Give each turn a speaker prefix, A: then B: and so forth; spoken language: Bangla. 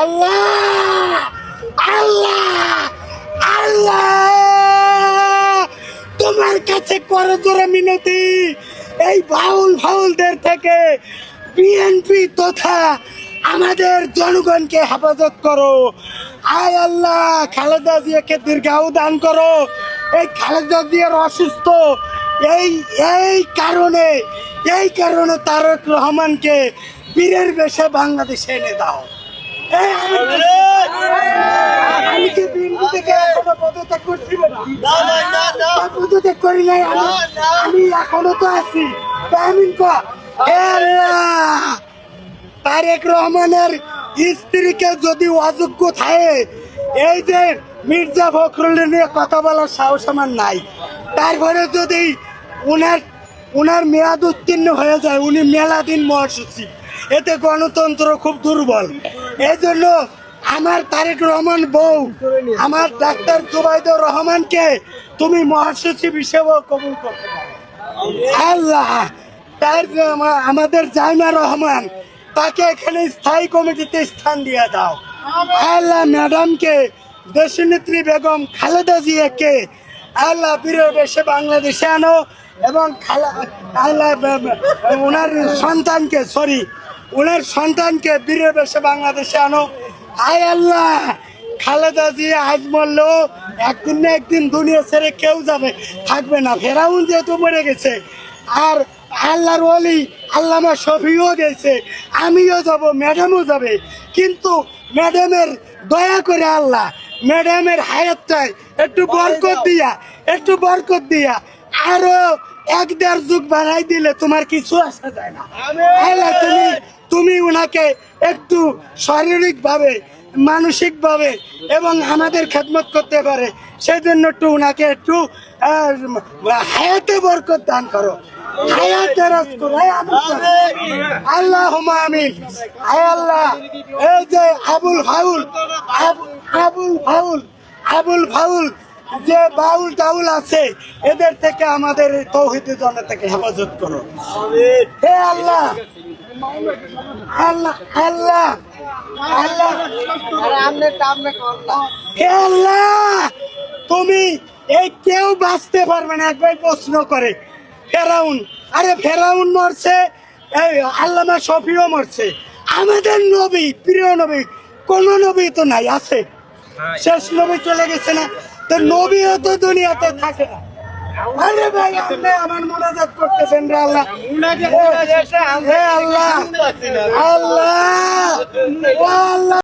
A: আল্লাহ আল্লাহ আল্লাহ তোমার কাছে করজোড়ে মিনতি, এই ভাউলদের থেকে বিএনপি তথা আমাদের জনগণকে হেফাজত করো। আয় আল্লাহ, খালেদা জিয়াকে দীর্ঘায়ু দান করো। এই খালেদা জিয়ার অসুস্থ, এই কারণে তারেক রহমানকে বীরের বেশে বাংলাদেশে এনে দাও। আমি কি বিএনপি থেকে এখনো পদত্যাগ করছি না? পদত্যাগ করি নাই, আমি এখনো তো আছি। তারেক রহমানের স্ত্রীকে যদি অযোগ্য থাকে, এই যে মির্জা ফখরুলের নিয়ে কথা বলার সাহস আমার নাই, তারপরে যদি উনার মেয়াদ উত্তীর্ণ হয়ে যায়, উনি মেলা দিন মহাসচিব, এতে গণতন্ত্র খুব দুর্বল। এই জন্য আমার তারেক রহমান বউ, আমার ডাক্তার জুবাইদুর রহমানকে তুমি মহাসচিব হিসেবে কবুল করতে পারো। আল্লাহ, তার আমাদের জাইমা রহমান, তাকে এখানে স্থায়ী কমিটিতে স্থান দিয়ে দাও। আল্লাহ, ম্যাডামকে, দেশনেত্রী বেগম খালেদা জিয়াকে আল্লাহ বীরের বেশে বাংলাদেশে আনো, এবং আল্লাহ ওনার সন্তানকে বীরের বেশে বাংলাদেশে আনো। আয় আল্লাহ, খালেদা জিয়া আজ মরলো, একদিন না একদিন দুনিয়া ছেড়ে কেউ থাকবে না। ফেরাউন যেহেতু মরে গেছে, আর আল্লাহর ওলি আল্লামা শফিও গেছে, আমিও যাব, ম্যাডামও যাবে, কিন্তু ম্যাডামের দয়া করে আল্লাহ ম্যাডামের হায়াতটাই একটু বরকত দিয়া আরো 1-1.5 যুগ বাড়াই দিলে তোমার কিছু আসা যায় না। আল্লাহ, তুমি উনাকে একটু শারীরিকভাবে, মানসিকভাবে এবং আমাদের খেদমত করতে পারে, সেই জন্য একটু উনাকে একটু হায়াতে বরকত দান করো। আল্লাহুম্মা আমিন। আয় আল্লাহ, এই যে আবুল ফাউল যে বাউল টাউল আছে, এদের থেকে আমাদের তৌহিদি জনতা থেকে হেফাজত করো। হে আল্লাহ, আল্লাহ আল্লাহ আল্লাহ হে আল্লাহ, তুমি এই কেউ বাঁচতে পারবে না। একবার প্রশ্ন করে ফেরাউন মরছে, এই আল্লামা শফিও মরছে, আমাদের নবী, প্রিয় নবী, কোন নবী তো নাই, আছে শেষ নবী চলে গেছে না, তো নবীও তো দুনিয়াতে থাকে না। আরে ভাই, আপনি আমার মোনাজাত করতেছেন রে আল্লাহ, হে আল্লাহ আল্লাহ আল্লাহ।